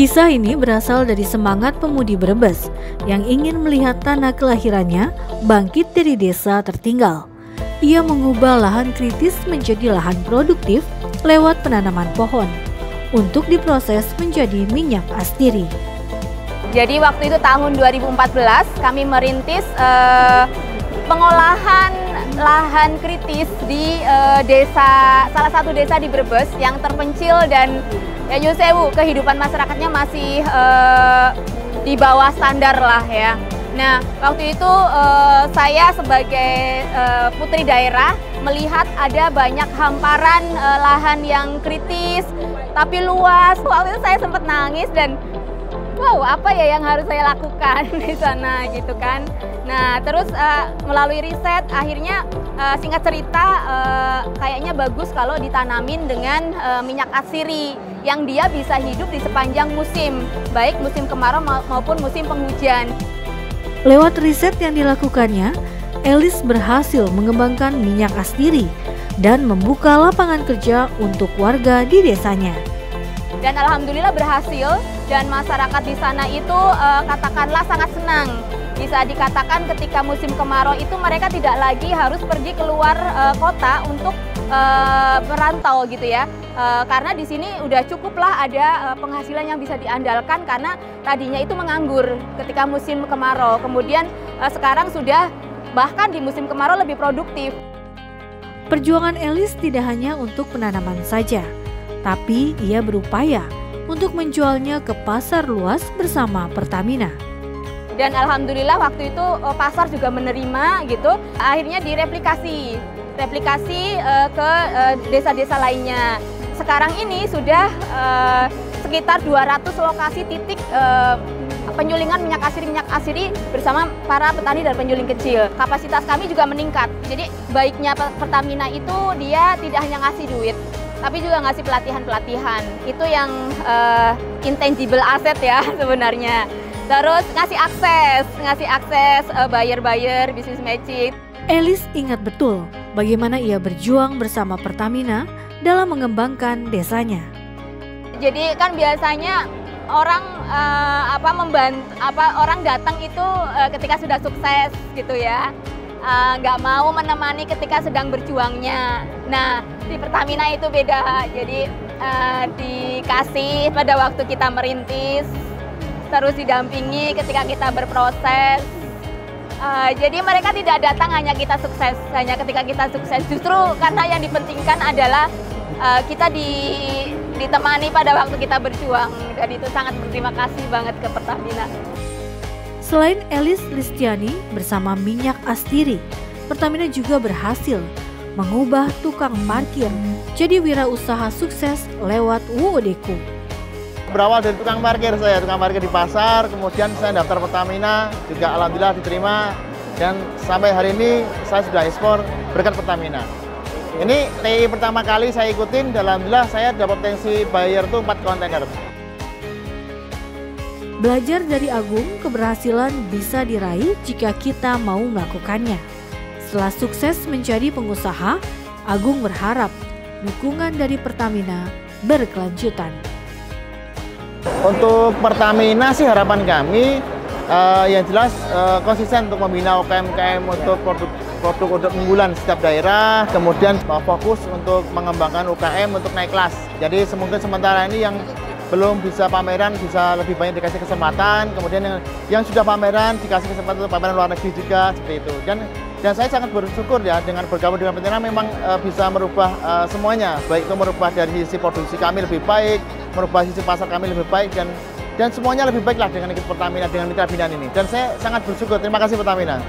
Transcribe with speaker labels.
Speaker 1: Kisah ini berasal dari semangat pemudi Brebes yang ingin melihat tanah kelahirannya bangkit dari desa tertinggal. Ia mengubah lahan kritis menjadi lahan produktif lewat penanaman pohon untuk diproses menjadi minyak astiri.
Speaker 2: Jadi waktu itu tahun 2014 kami merintis pengolahan lahan kritis di salah satu desa di Brebes yang terpencil dan ya nyun sewu, kehidupan masyarakatnya masih di bawah standar lah ya. Nah waktu itu saya sebagai putri daerah melihat ada banyak hamparan lahan yang kritis tapi luas. Waktu itu saya sempat nangis dan wow, apa ya yang harus saya lakukan di sana gitu kan. Nah terus melalui riset akhirnya singkat cerita kayaknya bagus kalau ditanamin dengan minyak asiri yang dia bisa hidup di sepanjang musim, baik musim kemarau maupun musim penghujan.
Speaker 1: Lewat riset yang dilakukannya, Elis berhasil mengembangkan minyak astiri dan membuka lapangan kerja untuk warga di desanya.
Speaker 2: Dan alhamdulillah berhasil, dan masyarakat di sana itu katakanlah sangat senang. Bisa dikatakan ketika musim kemarau itu mereka tidak lagi harus pergi keluar kota untuk merantau gitu ya. Karena di sini udah cukuplah ada penghasilan yang bisa diandalkan karena tadinya itu menganggur ketika musim kemarau. Kemudian sekarang sudah bahkan di musim kemarau lebih produktif.
Speaker 1: Perjuangan Elis tidak hanya untuk penanaman saja, tapi ia berupaya untuk menjualnya ke pasar luas bersama Pertamina.
Speaker 2: Dan alhamdulillah waktu itu pasar juga menerima gitu. Akhirnya direplikasi ke desa-desa lainnya. Sekarang ini sudah sekitar 200 lokasi titik penyulingan minyak asiri bersama para petani dan penyuling kecil. Kapasitas kami juga meningkat. Jadi baiknya Pertamina itu dia tidak hanya ngasih duit, tapi juga ngasih pelatihan-pelatihan. Itu yang intangible asset ya sebenarnya. Terus ngasih akses buyer-buyer, business matching.
Speaker 1: Elis ingat betul bagaimana ia berjuang bersama Pertamina dalam mengembangkan desanya.
Speaker 2: Jadi kan biasanya orang orang datang itu ketika sudah sukses gitu ya. Nggak mau menemani ketika sedang berjuangnya. Nah di Pertamina itu beda, jadi dikasih pada waktu kita merintis, terus didampingi ketika kita berproses. Jadi mereka tidak datang hanya kita sukses, hanya ketika kita sukses. Justru karena yang dipentingkan adalah kita ditemani pada waktu kita berjuang, dan itu sangat berterima kasih banget ke Pertamina.
Speaker 1: Selain Elis Listiani bersama minyak astiri, Pertamina juga berhasil mengubah tukang parkir jadi wirausaha sukses lewat WODEKO.
Speaker 3: Berawal dari tukang parkir di pasar, kemudian saya daftar Pertamina, juga alhamdulillah diterima, dan sampai hari ini saya sudah ekspor berkat Pertamina. Ini TI pertama kali saya ikutin, dan alhamdulillah saya dapat potensi buyer itu 4 kontainer.
Speaker 1: Belajar dari Agung, keberhasilan bisa diraih jika kita mau melakukannya. Setelah sukses menjadi pengusaha, Agung berharap dukungan dari Pertamina berkelanjutan.
Speaker 3: Untuk Pertamina sih harapan kami yang jelas konsisten untuk membina UKM-UKM untuk produk unggulan setiap daerah, kemudian fokus untuk mengembangkan UKM untuk naik kelas. Jadi mungkin sementara ini yang belum bisa pameran bisa lebih banyak dikasih kesempatan, kemudian yang sudah pameran dikasih kesempatan untuk pameran luar negeri juga, seperti itu. Dan saya sangat bersyukur ya dengan bergabung dengan Pertamina memang bisa merubah semuanya, baik itu merubah dari sisi produksi kami lebih baik, merubah sisi pasar kami lebih baik, dan semuanya lebih baik lah dengan ikut Pertamina, dengan mitra binaan ini. Dan saya sangat bersyukur, terima kasih Pertamina.